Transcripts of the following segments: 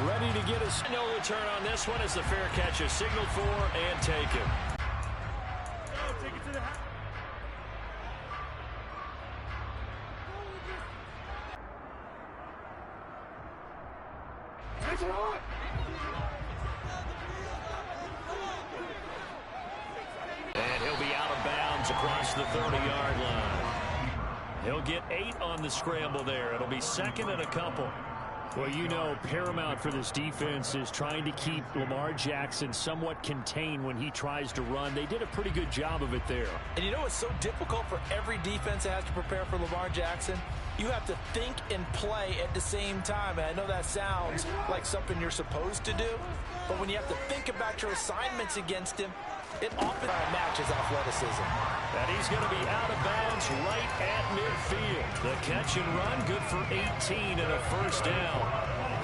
ready to get his no return on this one as the fair catch is signaled for and taken. Take it to the house. And he'll be out of bounds across the 30-yard line. He'll get 8 on the scramble there. It'll be second and a couple. Well, you know, paramount for this defense is trying to keep Lamar Jackson somewhat contained when he tries to run. They did a pretty good job of it there. And you know it's so difficult for every defense that has to prepare for Lamar Jackson? You have to think and play at the same time. And I know that sounds like something you're supposed to do, but when you have to think about your assignments against him, it often matches athleticism. And he's going to be out of bounds right at midfield. The catch and run, good for 18 and a first down.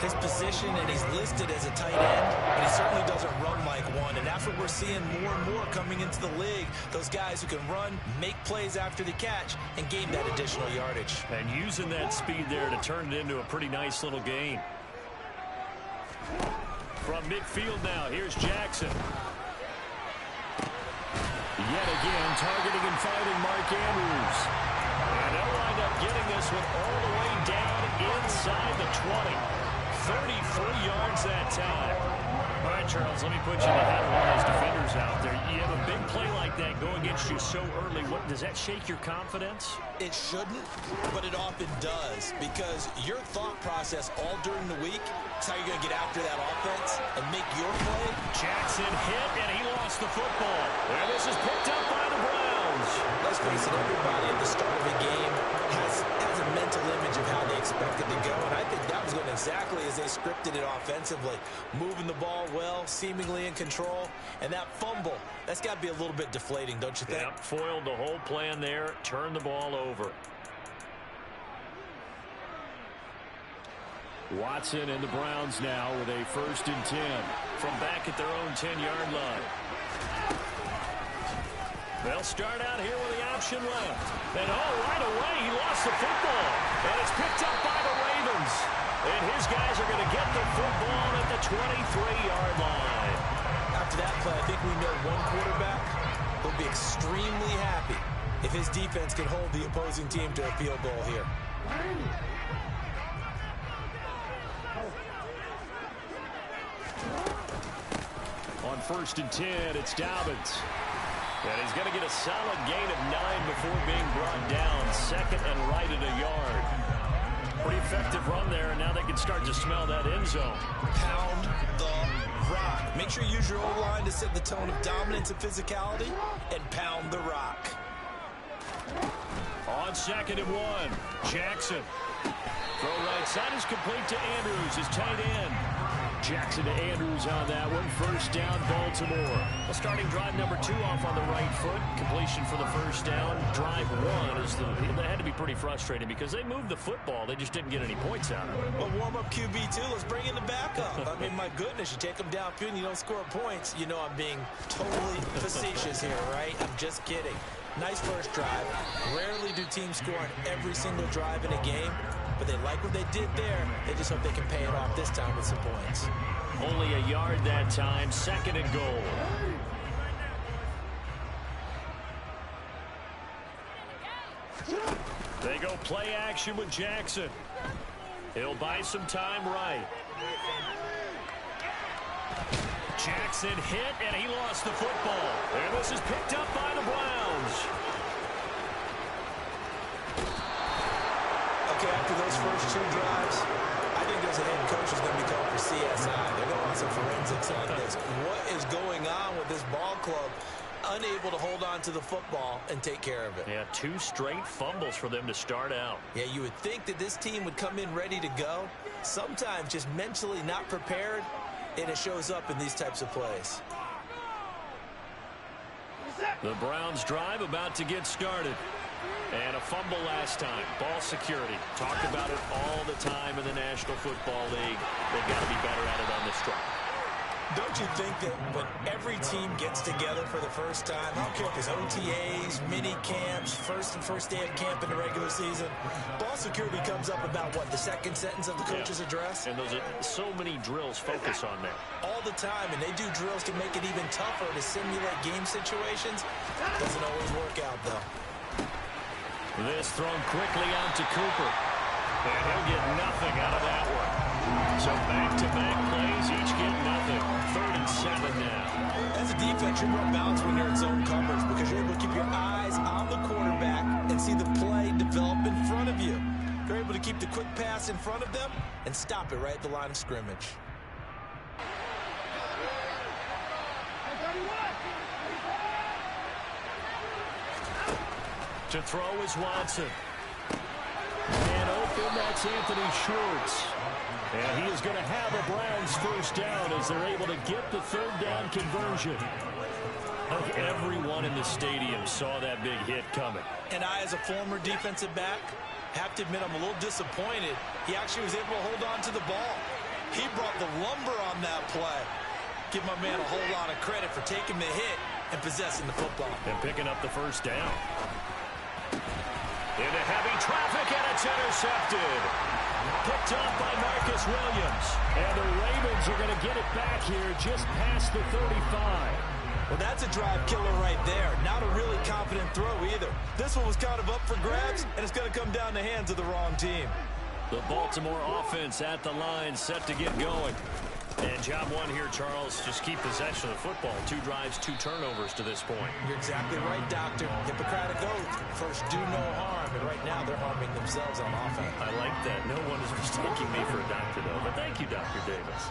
His position, and he's listed as a tight end, but he certainly doesn't run like one. And that's what we're seeing more and more coming into the league. Those guys who can run, make plays after the catch, and gain that additional yardage. And using that speed there to turn it into a pretty nice little gain. From midfield now, here's Jackson. Yet again, targeting and finding Mark Andrews. And they'll wind up getting this one all the way down inside the 20. 33 yards that time. All right, Charles, let me put you in the head of one of those defenders out there. You have a big play like that go against you so early. What does that shake your confidence? It shouldn't, but it often does, because your thought process all during the week is how you're going to get after that offense and make your play. Jackson hit, and he lost the football. And this is picked up by the Browns. Let's face it, everybody at the start of a game has a mental image of how they expect it to go, and I think that was going exactly as they scripted it offensively. Moving the ball well, seemingly in control, and that fumble, that's got to be a little bit deflating, don't you think? Yep, foiled the whole plan there, turned the ball over. Watson and the Browns now with a 1st and 10 from back at their own 10-yard line. They'll start out here with the option left. And right away, he lost the football. And it's picked up by the Ravens. And his guys are going to get the football at the 23-yard line. After that play, I think we know one quarterback will be extremely happy if his defense can hold the opposing team to a field goal here. On 1st and 10, it's Dobbins. And he's going to get a solid gain of 9 before being brought down. Second and right at a yard. Pretty effective run there, and now they can start to smell that end zone. Pound the rock. Make sure you use your O-line to set the tone of dominance and physicality, and pound the rock. On 2nd and 1, Jackson. Throw right side is complete to Andrews, his tight end. Jackson to Andrews on that one. 1st down, Baltimore. Well, starting drive number 2 off on the right foot. Completion for the 1st down. Drive 1 is that had to be pretty frustrating because they moved the football. They just didn't get any points out of it. Well, warm-up QB2. Let's bring in the backup. I mean, my goodness, you take them downfield and you don't score points. You know I'm being totally facetious here, right? I'm just kidding. Nice first drive. Rarely do teams score on every single drive in a game. But they like what they did there. They just hope they can pay it off this time with some points. Only a yard that time. 2nd and goal. They go play action with Jackson. He'll buy some time right. Jackson hit, and he lost the football. And this is picked up by the Browns. After those first 2 drives, I think there's a head coach who's going to be called for CSI. They're going to want some forensics on this. What is going on with this ball club? Unable to hold on to the football and take care of it. Yeah, 2 straight fumbles for them to start out. Yeah, you would think that this team would come in ready to go. Sometimes just mentally not prepared, and it shows up in these types of plays. The Browns drive about to get started. And a fumble last time. Ball security. Talk about it all the time in the National Football League. They've got to be better at it on this drive. Don't you think that when every team gets together for the first time, I don't care if it's OTAs, mini camps, first day of camp in the regular season, ball security comes up about, what, the second sentence of the coach's address? And those are so many drills focus on that. All the time, and they do drills to make it even tougher to simulate game situations. Doesn't always work out, though. This thrown quickly out to Cooper. And he'll get nothing out of that one. So back-to-back plays, each get nothing. 3rd and 7 now. As a defense, you're more balanced when you're in zone coverage because you're able to keep your eyes on the quarterback and see the play develop in front of you. You're able to keep the quick pass in front of them and stop it right at the line of scrimmage. To throw is Watson. And open, that's Anthony Schwartz. And he is going to have a Browns first down as they're able to get the 3rd down conversion. I think everyone in the stadium saw that big hit coming. And I, as a former defensive back, have to admit I'm a little disappointed. He actually was able to hold on to the ball. He brought the lumber on that play. Give my man a whole lot of credit for taking the hit and possessing the football. And picking up the first down. Into heavy traffic, and it's intercepted. Picked off by Marcus Williams. And the Ravens are going to get it back here just past the 35. Well, that's a drive killer right there. Not a really confident throw either. This one was kind of up for grabs, and it's going to come down in the hands of the wrong team. The Baltimore offense at the line, set to get going. And job one here, Charles, just keep possession of the football. 2 drives, 2 turnovers to this point. You're exactly right, Doctor. Hippocratic oath. First, do no harm. And right now, they're harming themselves on offense. I like that. No one is mistaking me for a doctor, though. But thank you, Dr. Davis.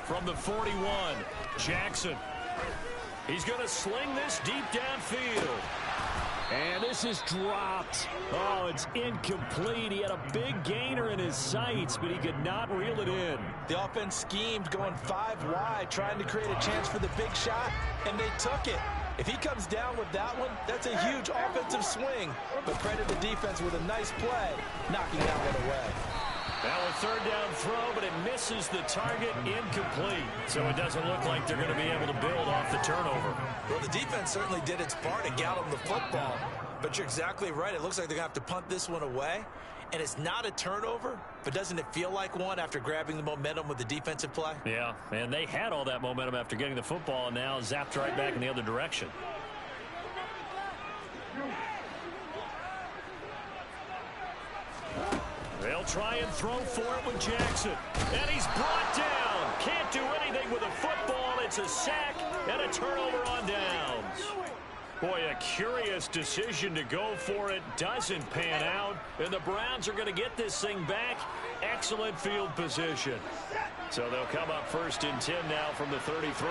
From the 41, Jackson. He's going to sling this deep downfield. And this is dropped. Oh, it's incomplete. He had a big gainer in his sights, but he could not reel it in. The offense schemed going 5 wide, trying to create a chance for the big shot, and they took it. If he comes down with that one, that's a huge offensive swing. But credit the defense with a nice play, knocking that one away. Now a 3rd down throw, but it misses the target, incomplete. So it doesn't look like they're going to be able to build off the turnover. Well, the defense certainly did its part to gallop the football. But you're exactly right. It looks like they're going to have to punt this one away. And it's not a turnover, but doesn't it feel like one after grabbing the momentum with the defensive play? Yeah, and they had all that momentum after getting the football, and now zapped right back in the other direction. They'll try and throw for it with Jackson. And he's brought down. Can't do anything with a football. It's a sack and a turnover on downs. Boy, a curious decision to go for it. Doesn't pan out. And the Browns are going to get this thing back. Excellent field position. So they'll come up 1st and 10 now from the 33.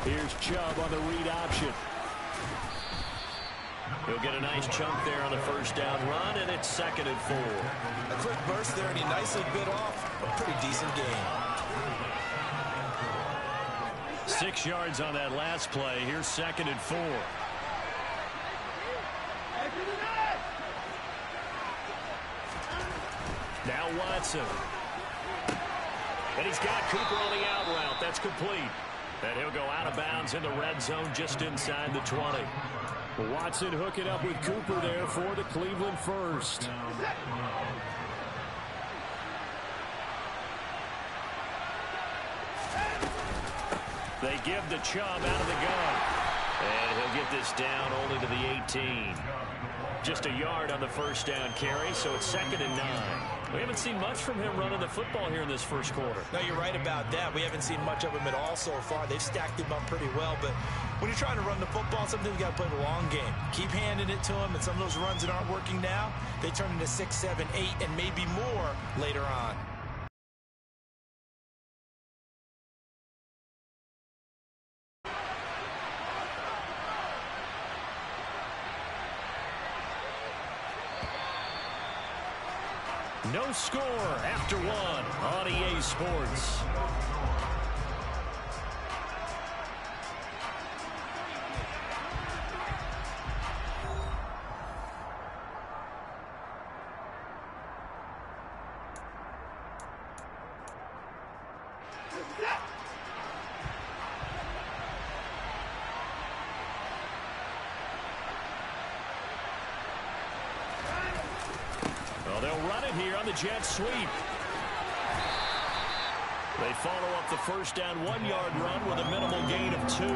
Here's Chubb on the read option. He'll get a nice chunk there on the 1st down run, and it's 2nd and 4. A quick burst there, and he nicely bit off a pretty decent gain. 6 yards on that last play. Here's 2nd and 4. Now Watson. And he's got Cooper on the out route. That's complete. And he'll go out of bounds in the red zone just inside the 20. Watson hooking up with Cooper there for the Cleveland first. They give the Chubb out of the gun. And he'll get this down only to the 18. Just a yard on the 1st down carry, so it's 2nd and 9. We haven't seen much from him running the football here in this first quarter. No, you're right about that. We haven't seen much of him at all so far. They've stacked him up pretty well, but when you're trying to run the football, sometimes you got to play the long game. Keep handing it to him, and some of those runs that aren't working now, they turn into 6, 7, 8, and maybe more later on. No score after 1 on EA Sports. They'll run it here on the jet sweep. They follow up the first down 1-yard run with a minimal gain of 2.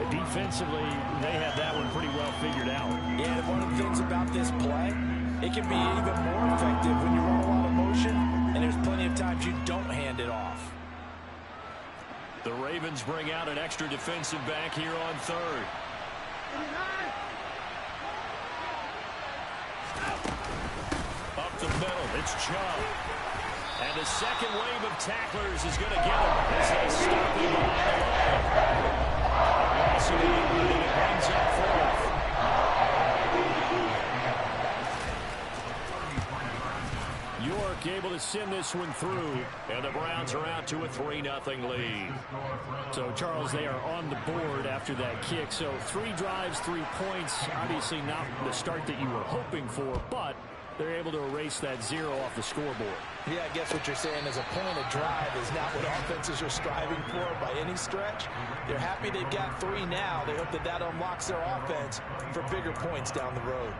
Defensively, they had that one pretty well figured out. Yeah, and one of the things about this play, it can be even more effective when you're on a lot of motion, and there's plenty of times you don't hand it off. The Ravens bring out an extra defensive back here on third. Up the middle, it's Chubb. And the second wave of tacklers is going to get him as they stop him behind the line. Loss of 8, and it brings up fourth. York able to send this one through, and the Browns are out to a 3-0 lead. So, Charles, they are on the board after that kick. So 3 drives, 3 points. Obviously not the start that you were hoping for, but they're able to erase that 0 off the scoreboard. Yeah, I guess what you're saying is a point of drive is not what offenses are striving for by any stretch. They're happy they've got 3 now. They hope that that unlocks their offense for bigger points down the road.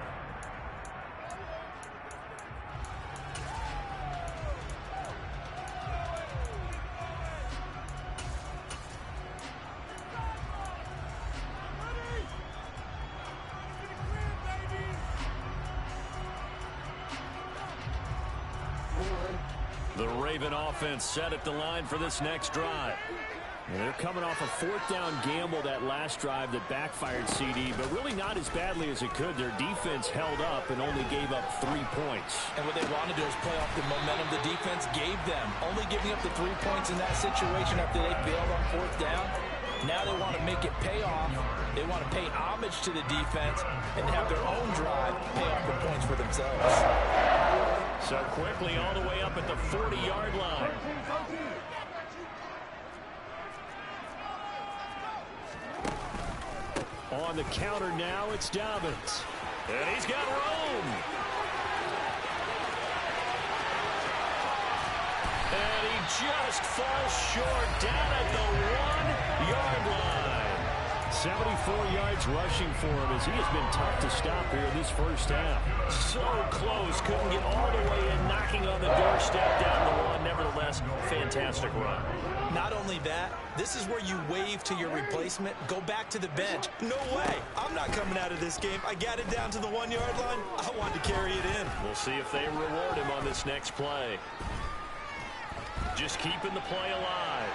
The Raven offense set at the line for this next drive. And they're coming off a 4th down gamble that last drive that backfired CD, but really not as badly as it could. Their defense held up and only gave up 3 points. And what they want to do is play off the momentum the defense gave them. Only giving up the 3 points in that situation after they failed on 4th down. Now they want to make it pay off. They want to pay homage to the defense and have their own drive pay off the points for themselves. So quickly all the way up at the 40-yard line. On the counter now, it's Dobbins. And he's got room. And he just falls short down at the 1-yard line. 74 yards rushing for him as he has been tough to stop here this first half. So close, couldn't get all the way in, knocking on the doorstep down the 1. Nevertheless, fantastic run. Not only that, this is where you wave to your replacement, go back to the bench. No way, I'm not coming out of this game. I got it down to the 1-yard line. I wanted to carry it in. We'll see if they reward him on this next play. Just keeping the play alive.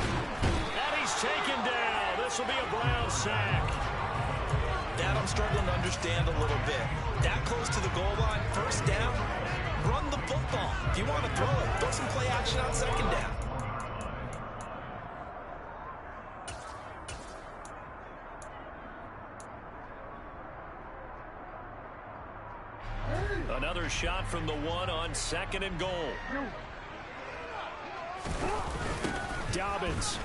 And he's taken down. This will be a Brown sack. That I'm struggling to understand a little bit. That close to the goal line, first down, run the football. If you want to throw it, throw some play action on 2nd down. Another shot from the 1 on 2nd and goal. Dobbins.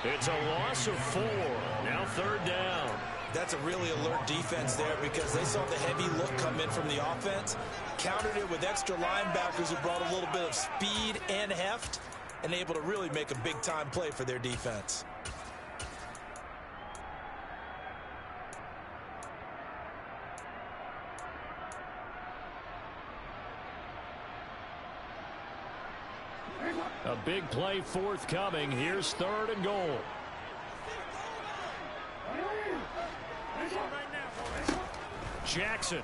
It's a loss of 4. Now 3rd down. That's a really alert defense there because they saw the heavy look come in from the offense, countered it with extra linebackers who brought a little bit of speed and heft, and able to really make a big-time play for their defense. A big play forthcoming. Here's 3rd and goal. Jackson.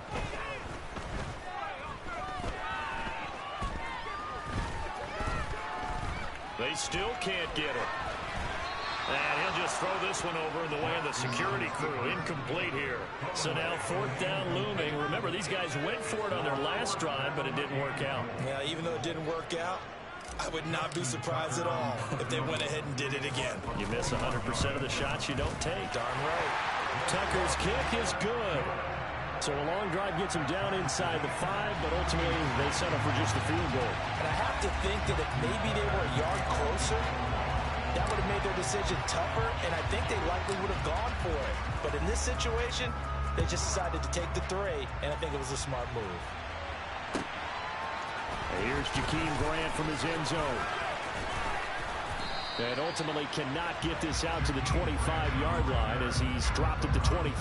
They still can't get it. And he'll just throw this one over in the way of the security crew. Incomplete here. So now 4th down looming. Remember, these guys went for it on their last drive, but it didn't work out. Yeah, even though it didn't work out, I would not be surprised at all if they went ahead and did it again. You miss 100% of the shots you don't take. Darn right. Tucker's kick is good. So a long drive gets him down inside the 5, but ultimately they settle for just the field goal. And I have to think that if maybe they were a yard closer, that would have made their decision tougher, and I think they likely would have gone for it. But in this situation, they just decided to take the 3, and I think it was a smart move. Here's Jakeem Grant from his end zone. And ultimately cannot get this out to the 25-yard line as he's dropped at the 23.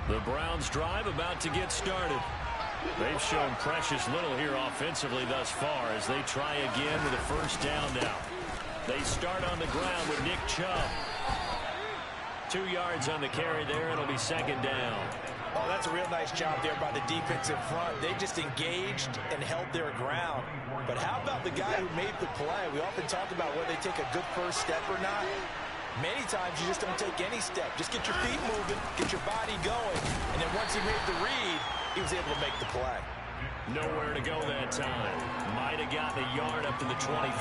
The Browns drive about to get started. They've shown precious little here offensively thus far as they try again with a first down now. They start on the ground with Nick Chubb. 2 yards on the carry there. It'll be second down. Oh, that's a real nice job there by the defense in front. They just engaged and held their ground. But how about the guy who made the play? We often talk about whether they take a good first step or not. Many times you just don't take any step. Just get your feet moving, get your body going, and then once he made the read, he was able to make the play. Nowhere to go that time. Might have gotten a yard up to the 25.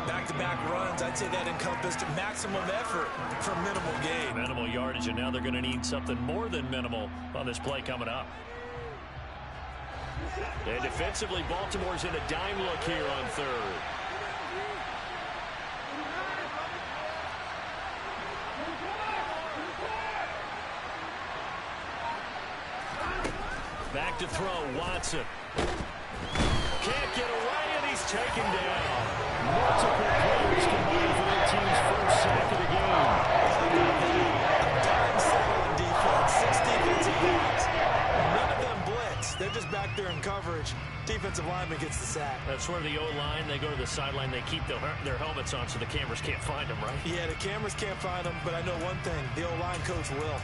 Back-to-back runs, I'd say that encompassed maximum effort for minimal gain. Minimal yardage, and now they're going to need something more than minimal on this play coming up. And defensively, Baltimore's in a dime look here on third. Back to throw, Watson. Can't get away, and he's taken down. Multiple players combined for their team's first sack of the game. Dime defense, 6 defensive backs. None of them blitz. They're just back there in coverage. Defensive lineman gets the sack. That's where the O-line, they go to the sideline, they keep their helmets on so the cameras can't find them, right? Yeah, the cameras can't find them, but I know one thing. The O-line coach will.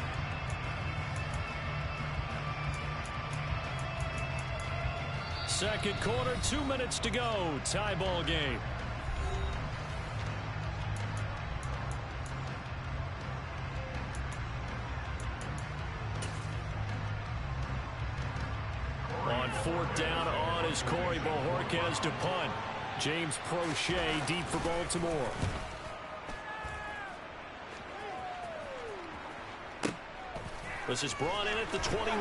Second quarter, 2 minutes to go. Tie ball game. On fourth down, on is Corey Bojorquez to punt. James Prochet deep for Baltimore. This is brought in at the 21.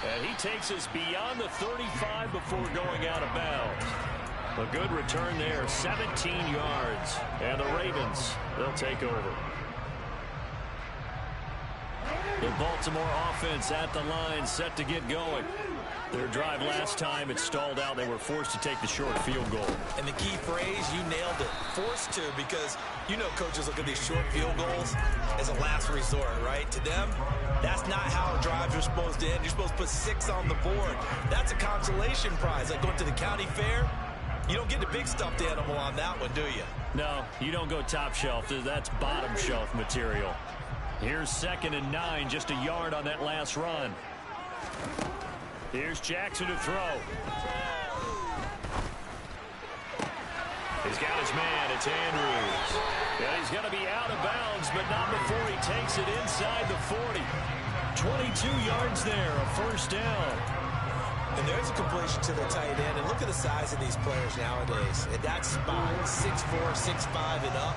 And he takes us beyond the 35 before going out of bounds. A good return there, 17 yards. And the Ravens, they'll take over. The Baltimore offense at the line, set to get going. Their drive last time, it stalled out. They were forced to take the short field goal. And the key phrase, you nailed it. Forced to, because you know coaches look at these short field goals as a last resort, right? To them, that's not how drives are supposed to end. You're supposed to put 6 on the board. That's a consolation prize. Like going to the county fair, you don't get the big stuffed animal on that one, do you? No, you don't go top shelf. That's bottom shelf material. Here's 2nd and 9, just a yard on that last run. Here's Jackson to throw. He's got his man. It's Andrews. Yeah, he's going to be out of bounds, but not before he takes it inside the 40. 22 yards there, a first down. And there's a completion to the tight end. And look at the size of these players nowadays. At that spot, 6'4", 6'5", and up.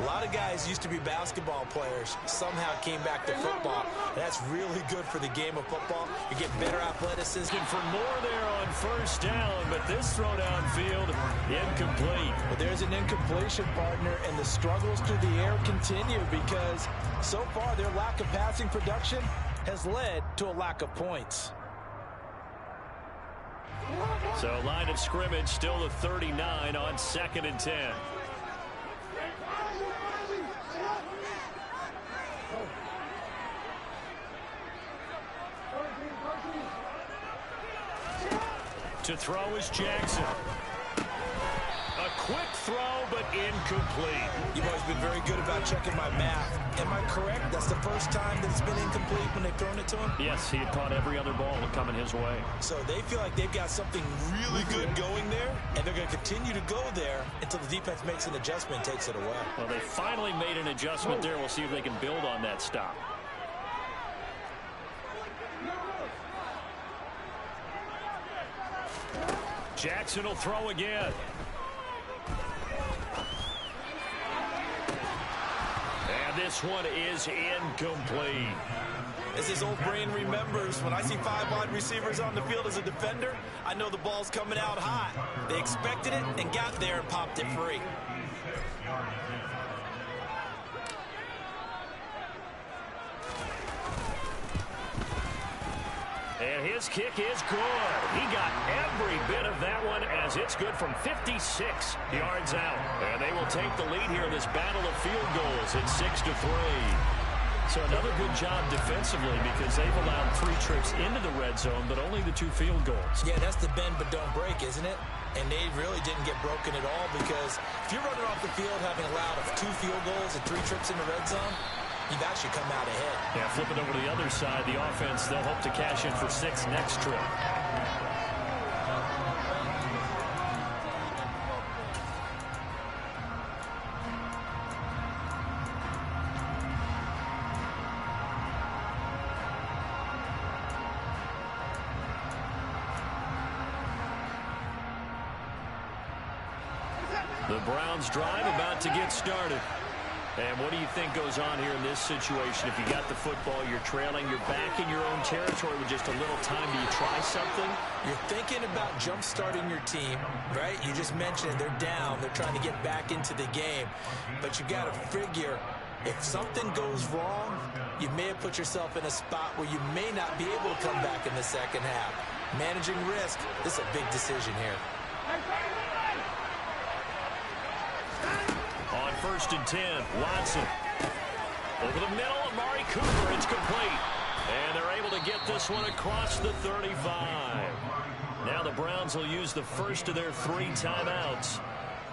A lot of guys used to be basketball players, somehow came back to football. That's really good for the game of football. You get better athleticism. For more there on first down, but this throw downfield, incomplete. But there's an incompletion, partner, and the struggles through the air continue because so far their lack of passing production has led to a lack of points. So line of scrimmage still the 39 on 2nd and 10. To throw is Jackson. A quick throw, but incomplete. You've always been very good about checking my math. Am I correct? That's the first time that it's been incomplete when they've thrown it to him? Yes, he had caught every other ball coming his way. So they feel like they've got something really good going there, and they're going to continue to go there until the defense makes an adjustment and takes it away. Well, they finally made an adjustment there. We'll see if they can build on that stop. Jackson will throw again. And this one is incomplete. As his old brain remembers, when I see 5 wide receivers on the field as a defender, I know the ball's coming out hot. They expected it and got there and popped it free. And his kick is good. He got every bit of that one as it's good from 56 yards out. And they will take the lead here in this battle of field goals at 6-3. So another good job defensively because they've allowed 3 trips into the red zone, but only the 2 field goals. Yeah, that's the bend but don't break, isn't it? And they really didn't get broken at all because if you're running off the field having allowed 2 field goals and 3 trips in the red zone, you've actually come out ahead. Yeah, flipping over to the other side, the offense, they'll hope to cash in for 6 next trip. The Browns drive about to get started. And what do you think goes on here in this situation? If you got the football, you're trailing, you're back in your own territory with just a little time. Do you try something? You're thinking about jump-starting your team, right? You just mentioned it. They're down. They're trying to get back into the game. But you got to figure if something goes wrong, you may have put yourself in a spot where you may not be able to come back in the second half. Managing risk, this is a big decision here. On 1st and 10, Watson. Over the middle, Amari Cooper. It's complete. And they're able to get this one across the 35. Now the Browns will use the first of their 3 timeouts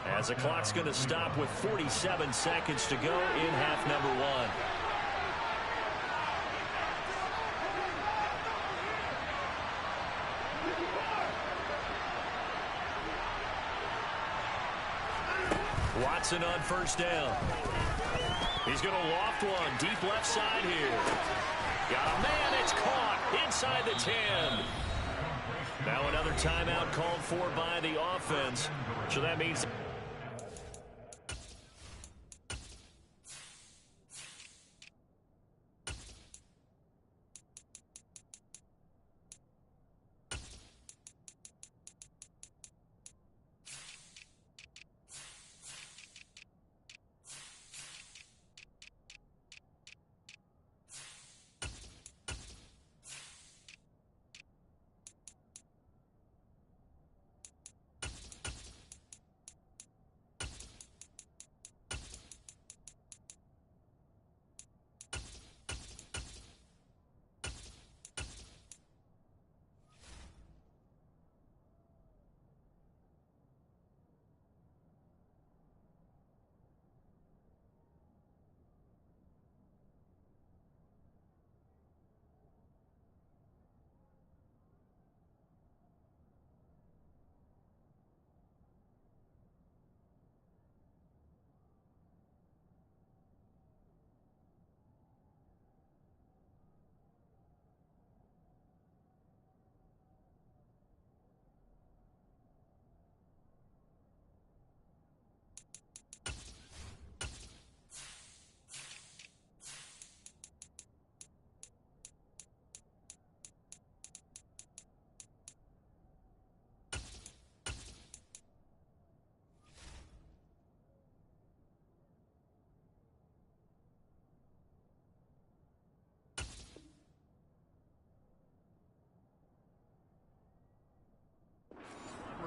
as the clock's going to stop with 47 seconds to go in half number 1. Watson on 1st down. He's going to loft one deep left side here. Got a man. It's caught inside the 10. Now another timeout called for by the offense. So that means...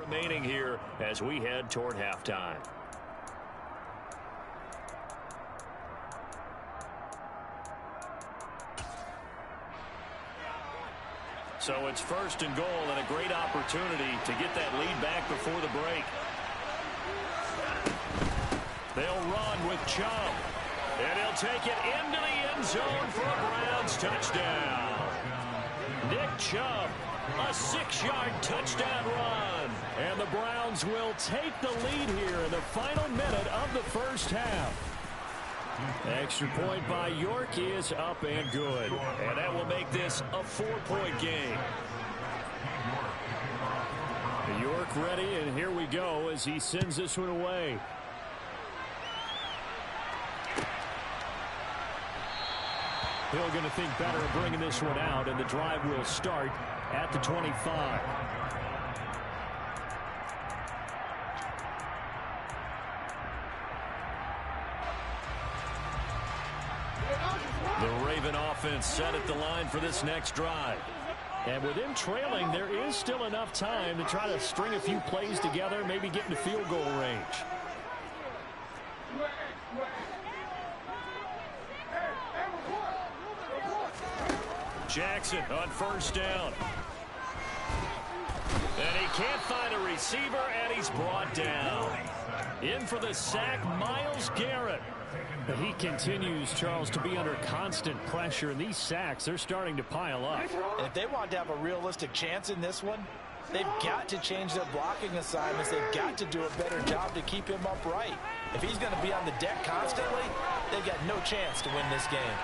remaining here as we head toward halftime. So it's 1st and goal and a great opportunity to get that lead back before the break. They'll run with Chubb. And he'll take it into the end zone for a Browns touchdown. Nick Chubb, a 6-yard touchdown run. And the Browns will take the lead here in the final minute of the first half. Extra point by York is up and good. And that will make this a 4-point game. York ready, and here we go as he sends this one away. Hill going to think better of bringing this one out, and the drive will start at the 25. The Raven offense set at the line for this next drive. And with them trailing, there is still enough time to try to string a few plays together, maybe get into field goal range. Jackson on first down. And he can't find a receiver, and he's brought down. In for the sack, Myles Garrett. But he continues, Charles, to be under constant pressure, and these sacks, they're starting to pile up. And if they want to have a realistic chance in this one, they've got to change their blocking assignments. They've got to do a better job to keep him upright. If he's going to be on the deck constantly, they've got no chance to win this game.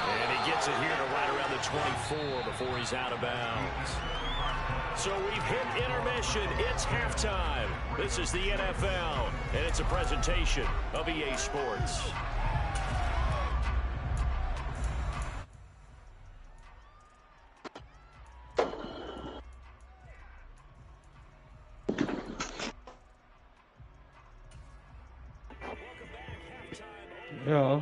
And he gets it here to right around the 24 before he's out of bounds. So we've hit intermission. It's halftime. This is the NFL, and it's a presentation of EA Sports. Yeah.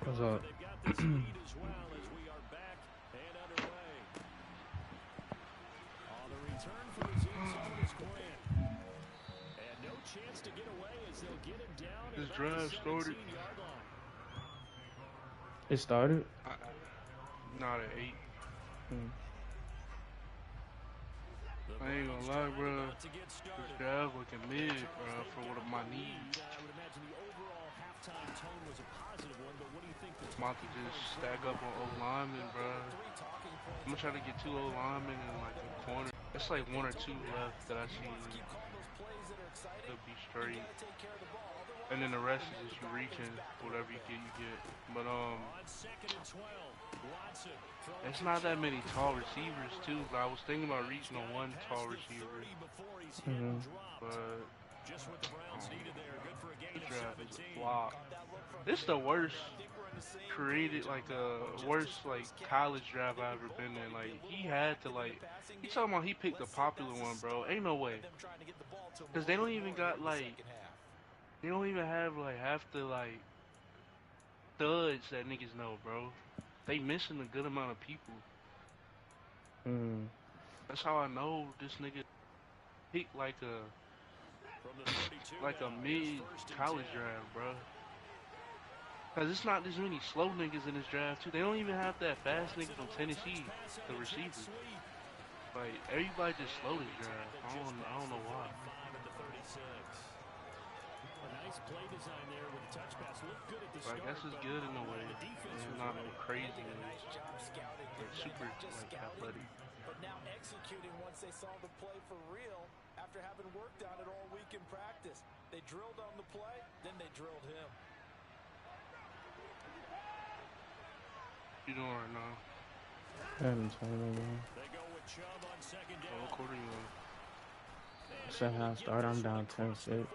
What's up? This drive started. It started? Not at 8. I ain't gonna lie, bro. This drive looking mid, bro, for what of my needs. I'm about to just stack up on O-linemen, bro. I'm gonna try to get 2 O-linemen in like the corner. It's like 1 or 2 left that I see could be straight. And then the rest is just you reaching, whatever you get. But it's not that many tall receivers too. I was thinking about reaching on 1 tall receiver. But this draft is a flop. This is the worst created, like worst like college draft I've ever been in. Like he had to he talking about he picked a popular one, bro. Ain't no way. Cause they don't even got they don't even have half the studs that niggas know, bro. They missing a good amount of people. That's how I know this nigga picked like a mid college draft, bro. Cause it's not this many slow niggas in this draft too. They don't even have that fast nigga from Tennessee, the receiver. Like everybody just slow this draft. I don't know why. I guess it's good in a way. It's not crazy. It's super athletic. But now executing once they saw the play for real after having worked on it all week in practice. They drilled on the play, then they drilled him. You doing right now? I haven't told anyone. What quarter you in? Second half start, I'm down 10-6.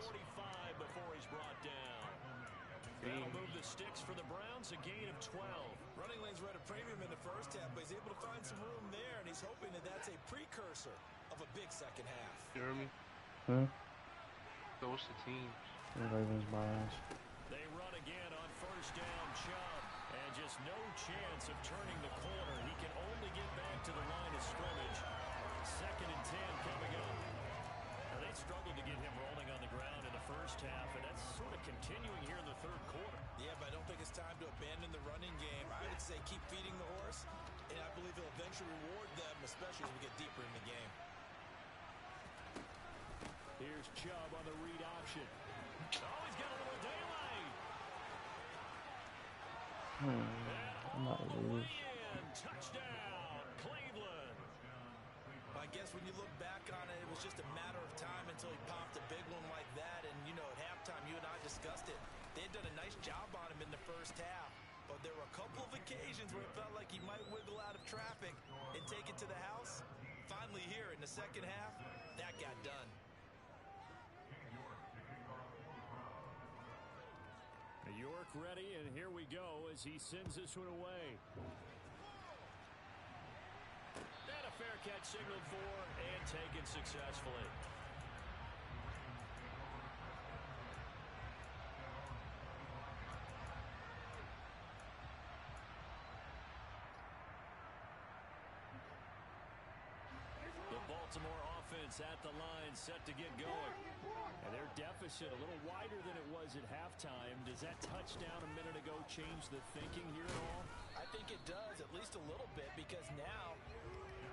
Move the sticks for the Browns, a gain of 12. Running lanes were at a premium in the first half, but he's able to find some room there, and he's hoping that that's a precursor of a big second half. You heard me? So what's the team? The Ravens bias. They run again on first down, Chubb, and just no chance of turning the corner. He can only get back to the line of scrimmage. 2nd and 10 coming up. Now they struggled to get him rolling on the ground in the first half, and that's sort of continuing here in the third quarter. Yeah, but I don't think it's time to abandon the running game. I would say keep feeding the horse, and I believe he'll eventually reward them, especially as we get deeper in the game. Here's Chubb on the read option. Oh, he's got a little daylight. I'm not lose. Touchdown, Cleveland. I guess when you look back on it, it was just a matter of time until he popped a big one like that. And, you know, at halftime, you and I discussed it. They had done a nice job on him in the first half. But there were a couple of occasions where it felt like he might wiggle out of traffic and take it to the house. Finally here in the second half, that got done. York ready, and here we go as he sends this one away. And a fair catch signaled for and taken successfully. The Baltimore offense at the line, set to get going. And their deficit a little wider than it was at halftime. Does that touchdown a minute ago change the thinking here at all? I think it does, at least a little bit, because now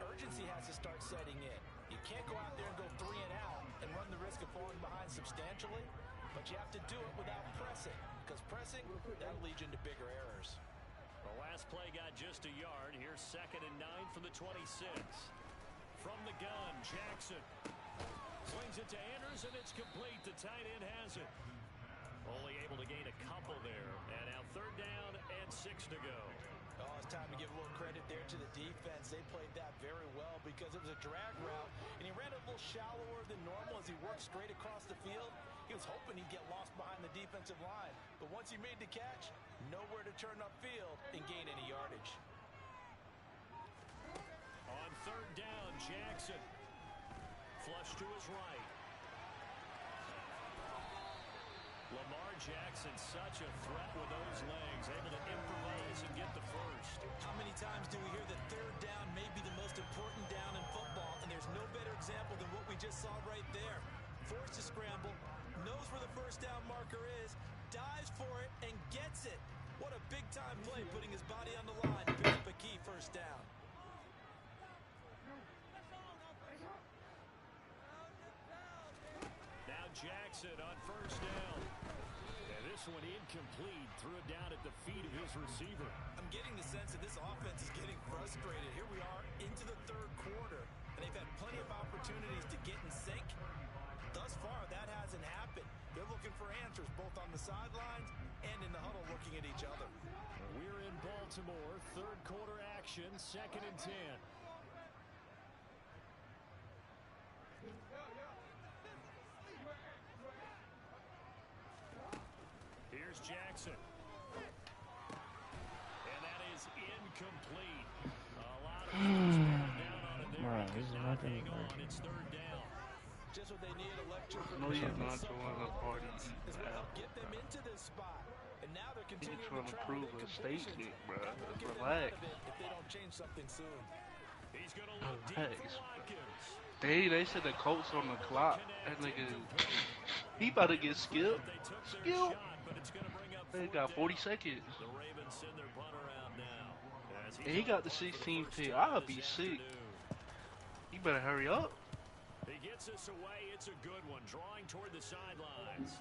urgency has to start setting in. You can't go out there and go 3 and out and run the risk of falling behind substantially, but you have to do it without pressing, because pressing, that'll lead you into bigger errors. The last play got just a yard. Here's 2nd and 9 from the 26. From the gun, Jackson slings it to Andrews, and it's complete. The tight end has it. Only able to gain a couple there. And now 3rd down and 6 to go. Oh, it's time to give a little credit there to the defense. They played that very well because it was a drag route, and he ran a little shallower than normal as he worked straight across the field. He was hoping he'd get lost behind the defensive line, but once he made the catch, nowhere to turn upfield and gain any yardage. On 3rd down, Jackson. Flush to his right. Lamar Jackson, such a threat with those legs, able to improvise and get the first. How many times do we hear that 3rd down may be the most important down in football, and there's no better example than what we just saw right there. Forced to scramble, knows where the 1st down marker is, dives for it, and gets it. What a big-time play, putting his body on the line to pick up a key 1st down. Now Jackson on 1st down. And this one incomplete. Threw it down at the feet of his receiver. I'm getting the sense that this offense is getting frustrated. Here we are into the 3rd quarter, and they've had plenty of opportunities to get in sync. Thus far, that hasn't happened. They're looking for answers both on the sidelines and in the huddle looking at each other. We're in Baltimore. 3rd quarter action. 2nd and 10. Here's Jackson. And that is incomplete. A lot of down on it there. Wow, this is Not nothing. hang on. It's 3rd down. Just what they need, electric. No, he's not throwing a party. Is what helped get them into this spot. And now they're He's continuing trying to to try prove to a make statement, bro. They'll get them Relax. out of it if they don't change something soon. He's going to look deep Relax. for Watkins. They said the Colts on the clock. That nigga, he about to get skipped. They took their Skill. shot, but it's going to bring up They 4th got 40 down. seconds. The Ravens send their punter out now. As And he got the on for 16th first pick. time I'll this be sick. afternoon. He better hurry up. He gets us away. It's a good one. Drawing toward the sidelines.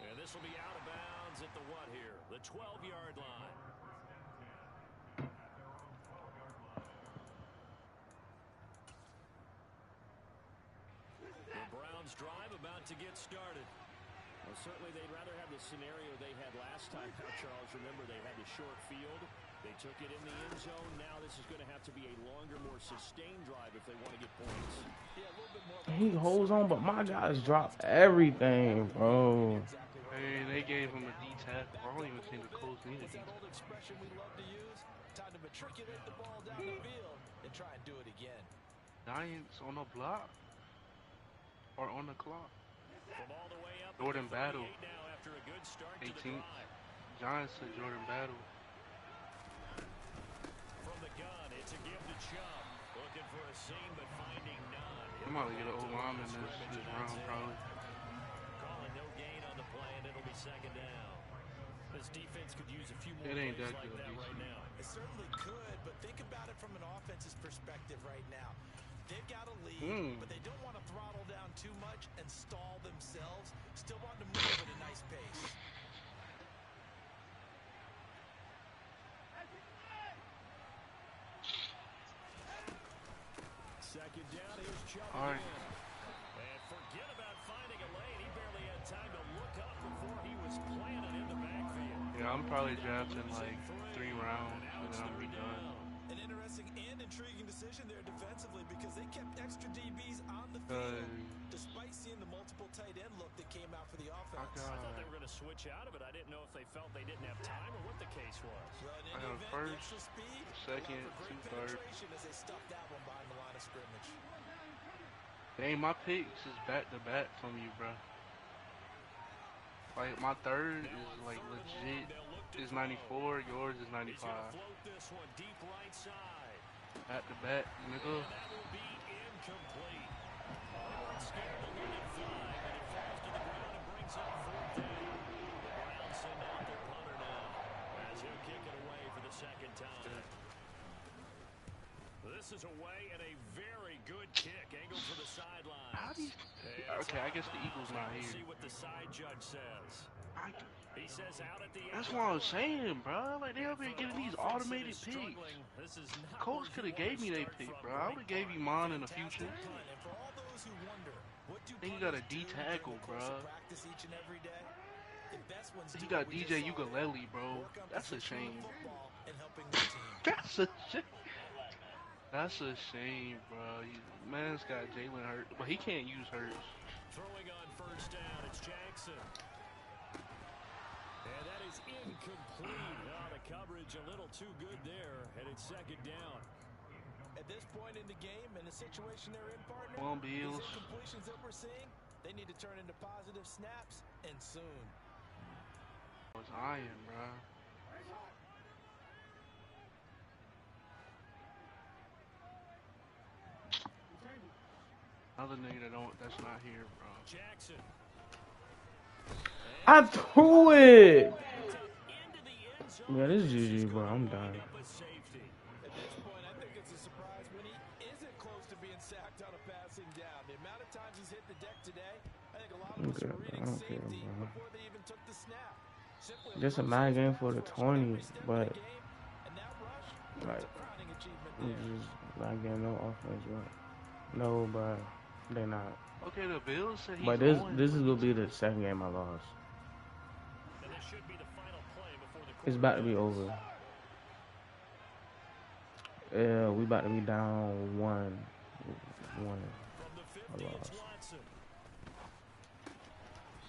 And this will be out of bounds at the what here? The 12-yard line. The Browns drive about to get started. Well, certainly they'd rather have the scenario they had last time. Now, Charles, remember they had the short field. They took it in the end zone. Now this is going to have to be a longer, more sustained drive if they want to get points. Yeah, a little bit more. He holds on, but my guys drop everything, bro. Hey, they gave him a D tackle. I don't even think the Colts needed What's D that old expression we love to use? Time to matriculate the ball down the field and try and do it again. Giants on the block or on the clock. From all the way up Jordan at the Battle. 38 now after a good start to the 18th. drive. Giants to Jordan Battle. From the gun, it's a give to Chubb. Looking for a seam, but finding none. I'm about to get an old lineman this round, probably. Calling no gain on the play, and it'll be 2nd down. This defense could use a few more It ain't plays that like good, that DC. right now. It certainly could, but think about it from an offense's perspective right now. They've got a lead, but they don't want to throttle down too much and stall themselves. Still want to move at a nice pace. Second down, here's Chubb All right. again. And forget about finding a lane. He barely had time to look up before he was planted in the backfield. Yeah, I'm probably drafting like 3 rounds and then I'll be done. An interesting and intriguing decision there defensively because they kept extra DBs on the field despite seeing the multiple tight end look that came out for the offense. offense. I thought they were going to switch out of it. I didn't know if they felt they didn't have time or what the case was. Well, in I any got event, first, the extra speed, second, allowed for great 2 thirds. penetration as they stuffed that one behind the line of scrimmage. Dang, my picks is back to back from you, bro. Like my third is like legit is 94, yours is 95. Float this one deep right side. Back to back, nigga. And that will be incomplete. They weren't scared to let it fly, but it falls to the ground and brings up 4th down. The Browns send out their punter now as he'll kick it away for the second time. This is away and a very good kick angled for the sideline. How do you... Okay, I guess the Eagles not We'll here. see what the side judge says. He says out at the That's end. what I was saying, bro. Like they up here getting these automated picks. This is not Coach where could you have gave wanna me their start pick, from. bro. I would have gave you mine in the future. And for all those who wonder, what do Then you got a punters do D tackle, during the course bro. of practice each and every day? The best ones He do got what we DJ just saw Ukulele, bro. work on That's a positioning shame. football and helping their team. That's a shame. That's a shame, bro. Man's got Jalen Hurts, but he can't use Hurts. Throwing on first down, it's Jackson. And that is incomplete. Oh, the coverage a little too good there, and it's second down. At this point in the game, in the situation they're in, partner, Come on, these Bills. incompletions that we're seeing, they need to turn into positive snaps, and soon. It's iron, bro. Another nigga that's not here, bro. Jackson. I threw it. Into the end zone. Yeah, this is GG, bro. I'm done. Up a safety. At this point, I think it's a surprise when he isn't close to being sacked on a passing down. The amount of times he's hit the deck today, I think a lot of us Okay, were reading I don't care, safety bro. before they even took the snap. Simply This a approach mad those game for the rush Tourney, every step of but the game, and that rush, like it's a crowning achievement we there. just not getting no offense, bro. No, bro, they not. Okay, the Bills said he's But on. this is gonna be the second game I lost. And this should be the final play before the It's about to be over. Yeah, we about to be down one. From the 50, I it's lost. Watson.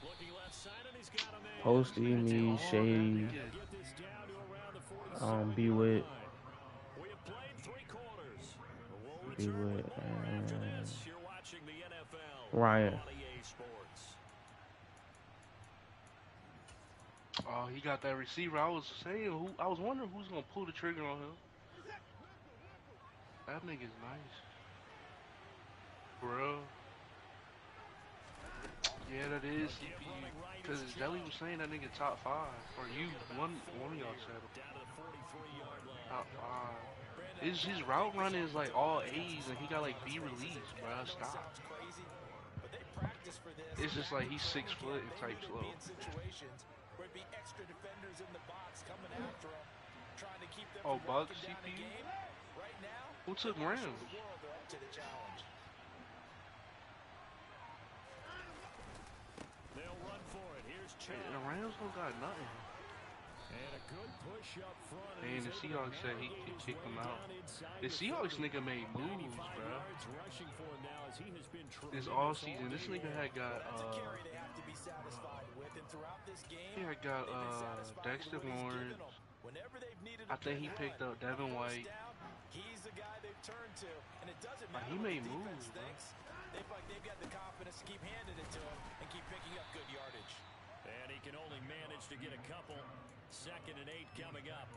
Looking left side, and he's got a man. Posty, me, Shady, Get this down to around the 47 Be with, We have played 3 quarters. We'll Be return with, with more after this. You're watching the NFL Ryan. on EA Sports. Oh, he got that receiver. I was saying, I was wondering who's gonna pull the trigger on him. That nigga's nice, bro. Yeah, that is CPU. Cause Jelly was saying that nigga top 5, or you, one of y'all said him. Down to the 43-yard line. Top 5. His route run is like all A's, and he got like B release, bro. Stop. Crazy, but they practice for this. It's just like he's 6 foot and type slow. In situations where it'd be extra defenders in the box coming after him, trying to keep them Oh, from Bucks walking down the CPU? game. Right now, Who took they Rams? show the world they're up to the challenge. They'll run for it. Here's Hey, Chubb. the Rams don't got nothing. And a good push up front. And the Seahawks said he could kick them out. The Seahawks nigga made moves, bro. Rushing for him now as he has been This tremendous all season, this all nigga year. had got That's a carry they have to be satisfied with, and throughout this game, he had got they've been satisfied Dexter with what he's given Lawrence. them. Whenever they've needed I a think he big picked run, up Devin on White. first down, he's the guy they've turned to, and it doesn't Like, matter he what made the defense moves, bro. thinks. They feel like they've got the confidence to keep handing it to him and keep picking up good yardage. And he can only manage to get a couple. 2nd and 8 coming up.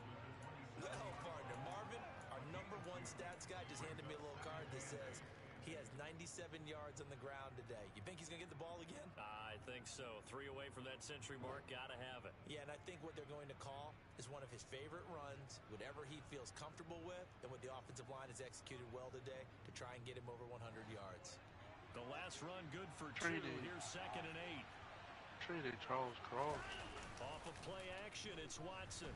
Well, partner, Marvin, our #1 stats guy, just handed me a little card that says he has 97 yards on the ground today. You think he's going to get the ball again? I think so. 3 away from that century mark. Gotta have it. Yeah, and I think what they're going to call is one of his favorite runs, whatever he feels comfortable with, and what the offensive line has executed well today to try and get him over 100 yards. The last run good for 2. Traded. Here's 2nd and 8. Traded Charles Cross. Off of play action, it's Watson.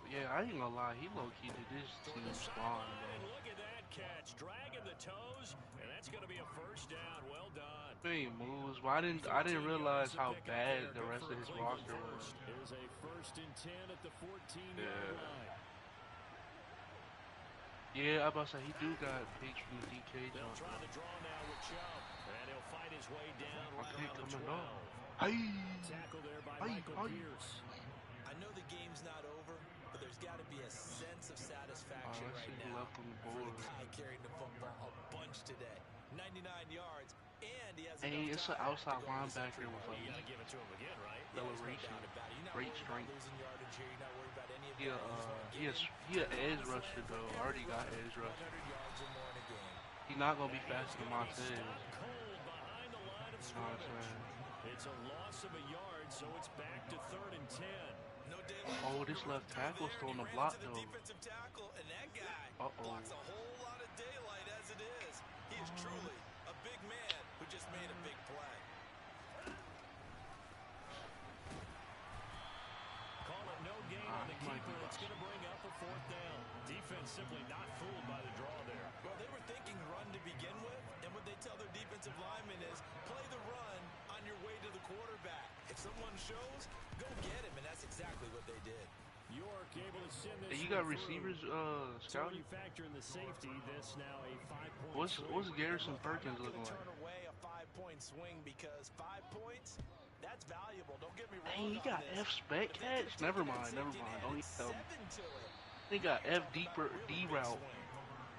Yeah, I ain't gonna lie, he low-key did this team spawn, And bro. look at that catch. Dragging the toes, and that's going to be a first down. Well done. He moves, but I didn't realize how bad the rest of his roster was. There's a 1st and 10 at the 14-yard Yeah. line. Yeah, I about to say he do got picks from the DK They'll joint. try the draw now with Chubb, and he'll fight his way down right Okay, on the coming 12. up. Hey, Tackle there by hey, Michael hey. Pierce. I know the game's not over, but there's got to be a sense of satisfaction Let's right see who now left on the for the board. guy carrying the football a bunch today. 99 yards, and he has Hey, enough it's an time outside to go to the linebacker century with mark. a You got to give it to him again, right? Yeah, there's no acceleration, doubt about it. You're not great worried about strength. losing yardage here. You're not worried about any of He that. You just want to get in, he an edge rusher though. Already got edge rusher. 100 yards or more in a game. He's not gonna be And faster he's than going to be Montez. stopped cold behind the line of You know what I'm scrimmage. saying? It's a loss of a yard, so it's back to 3rd and 10. No daylight Oh, zone this to run left through tackle's there, still on and he the ran block into the though. defensive tackle, and that guy blocks a whole lot of daylight as it is. He is truly a big man who just made a big play. Call it no gain on the Might be keeper. It's going to bring up a 4th down. Defense simply not fooled by the draw there. Well, they were thinking run to begin with, and what they tell their defensive linemen is play the run on your way to the quarterback. If someone shows, go get him, and that's exactly what they did. York able to send this Hey, you got one receivers through. So when scouted? you factor in the safety, this now a 5-point What's swing. Garrison Look, Perkins I'm not looking gonna like? turn away a 5-point swing because 5 points, that's valuable. Don't get me wrong. Hey, he got F spec catch? Never mind. Don't even tell me. He got F deeper D route,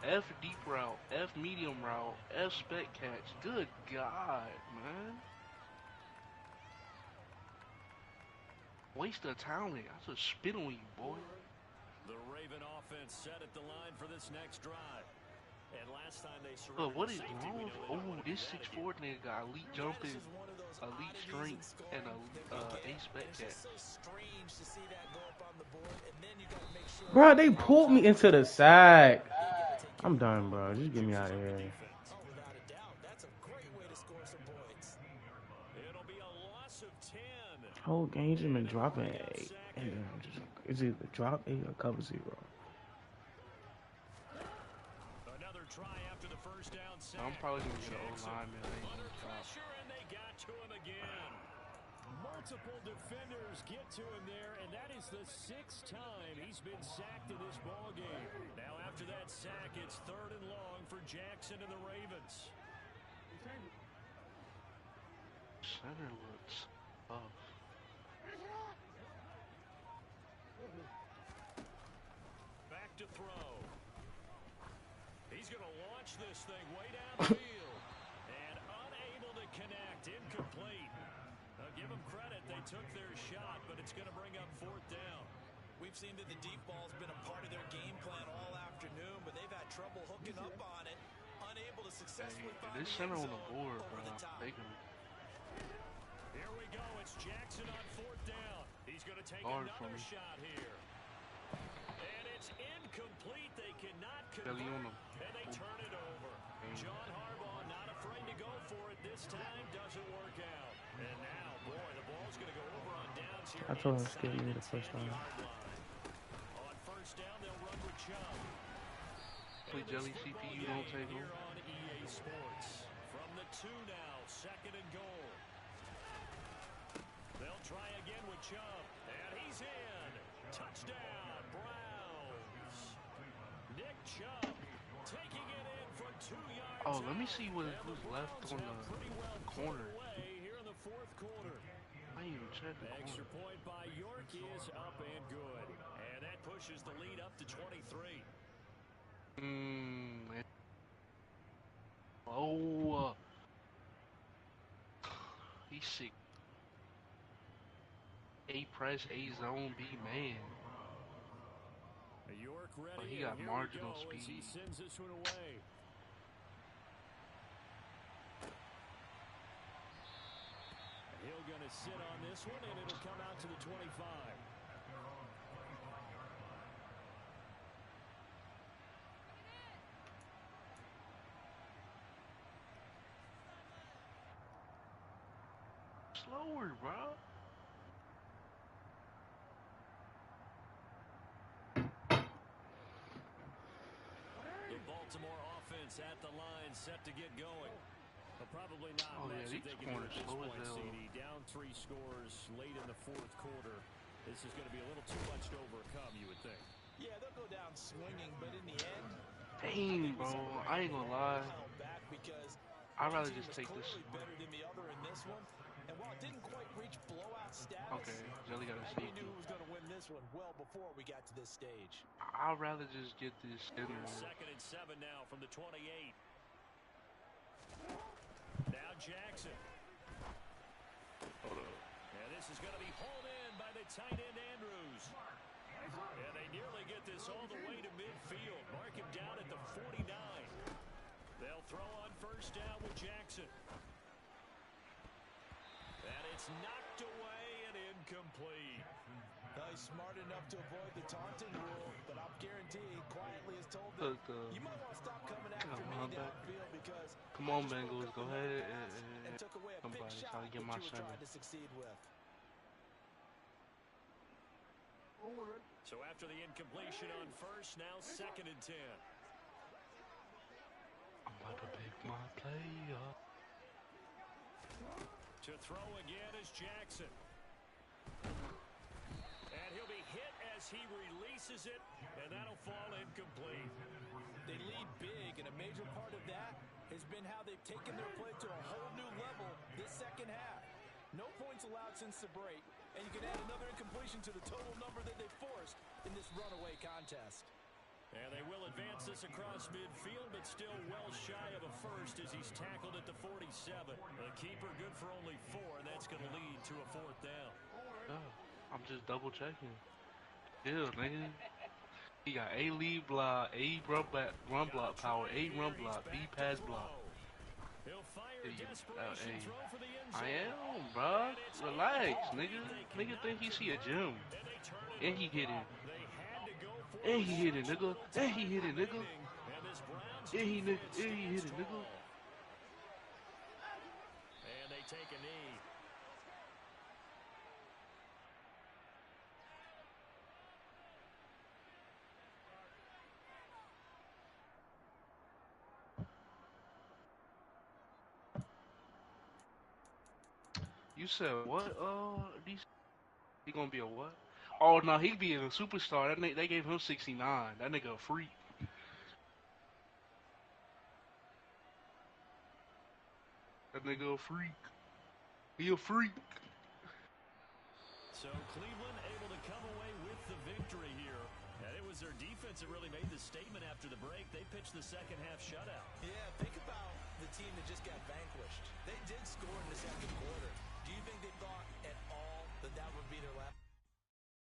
F deep route, F medium route, F spec catch. Good God, man. Waste of talent. I just spit on you, boy. The Raven offense set at the line for this next drive. And last time they But surrendered what the is safety, wrong we with? know they don't Oh, want to do this that 6'4" again. nigga got elite jumping, elite strength, and a A spec catch. It's so strange to see that go up on the board, and then you got to make sure. Bro, they pulled me into the sack. I'm done, bro. Just get me out of here. Oh, without a doubt, that's a great way to score some points. It'll be a loss of 10. Whole game just been dropping 8, and then just it's either drop 8 or cover 0. Another try after the first down sack. I'm probably gonna get an Jackson O-lineman. under pressure, and they got to him again. Multiple defenders get to him there, and that is the 6th time he's been sacked in this ball game. Now after that sack, it's 3rd and long for Jackson and the Ravens. Center looks tough. Back to throw. He's going to launch this thing way down the field. And unable to connect. Incomplete. Give them credit. They took their shot, but it's going to bring up 4th down. We've seen that the deep ball's been a part of their game plan all afternoon, but they've had trouble hooking up on it. Unable to successfully Hey, find this the center end on the zone board, over bro. the top. They can Here we go. It's Jackson on 4th down. He's going to take hard for another me. shot here. And it's incomplete. They cannot Belly on convert, them. and they turn it over. John Harbaugh not afraid to go for it this time. Doesn't work out. And now, boy, the ball's going to go over on downs here. I told him to inside skip me the the first time. 10-yard line. On 1st down, they'll run with Chubb. play jelly CPU, don't take Here them. on EA Sports. From the 2 now, 2nd and goal. They'll try again with Chubb. And he's in. Touchdown, Browns. Nick Chubb taking it in from 2 yards. Oh, let me out. see what And was the left Browns on have the pretty well put corner. away here in the 4th quarter. I didn't even check the Extra corner. point by York is up and good. And that pushes the lead up to 23. Oh, he's sick. A press, A zone, B man. York ready. But he got and here marginal we go as he speed. sends this one away. He'll going to sit on this one, and it'll come out to the 25. Slower, bro. The Baltimore offense at the line, set to get going. But probably not Oh, yeah, much these that they can do corners at this slow as point, hell. CD. Down 3 scores late in the 4th quarter. This is going to be a little too much to overcome, you would think. Yeah, they'll go down swinging, but in the end, Dang, bro. I ain't gonna lie. held back because I'd rather one team just was take this. clearly better than the other in this one. And while while it didn't quite reach blowout status, Okay, Jelly got a I think he safety. knew he was going to win this one well before we got to this stage. I'd rather just get this in there. 2nd and 7 now from the 28. Now Jackson. Hold up. And this is going to be hauled in by the tight end Andrews. And they nearly get this all the way to midfield. Mark him down at the 49. They'll throw on 1st down with Jackson. And it's knocked away and incomplete. He's smart enough to avoid the taunting rule, but I'm guaranteed quietly has told them, you might want to stop coming after me downfield because come on, Bengals, go ahead and took away a big somebody shot try to get that my you were center. trying to succeed with. So after the incompletion on 1st, now 2nd and 10. I'm about to pick my play up. To throw again is Jackson. And he'll be hit as he releases it, and that'll fall incomplete. They lead big, and a major part of that has been how they've taken their play to a whole new level this second half. No points allowed since the break, and you can add another incompletion to the total number that they forced in this runaway contest. And they will advance this across midfield, but still well shy of a first as he's tackled at the 47. The keeper good for only 4, and that's going to lead to a 4th down. Yeah, I'm just double checking. Yeah, nigga. He got A lead block, A run block power, A run block, B pass block. He'll fire a Hey, desperation throw for the end zone. I am, bro. Relax, nigga. Nigga think he see a gym. And he hit it. And he hit it, nigga. And he hit it, nigga. And he hit it, nigga. And they take a knee. You said what? He gonna be a what? Oh no, he be a superstar. That they gave him 69. That nigga a freak. That nigga a freak. He a freak. So Cleveland able to come away with the victory here. And it was their defense that really made the statement after the break. They pitched the second half shutout. Yeah, think about the team that just got vanquished. They did score in the second quarter. Do you think they thought at all that that would be their last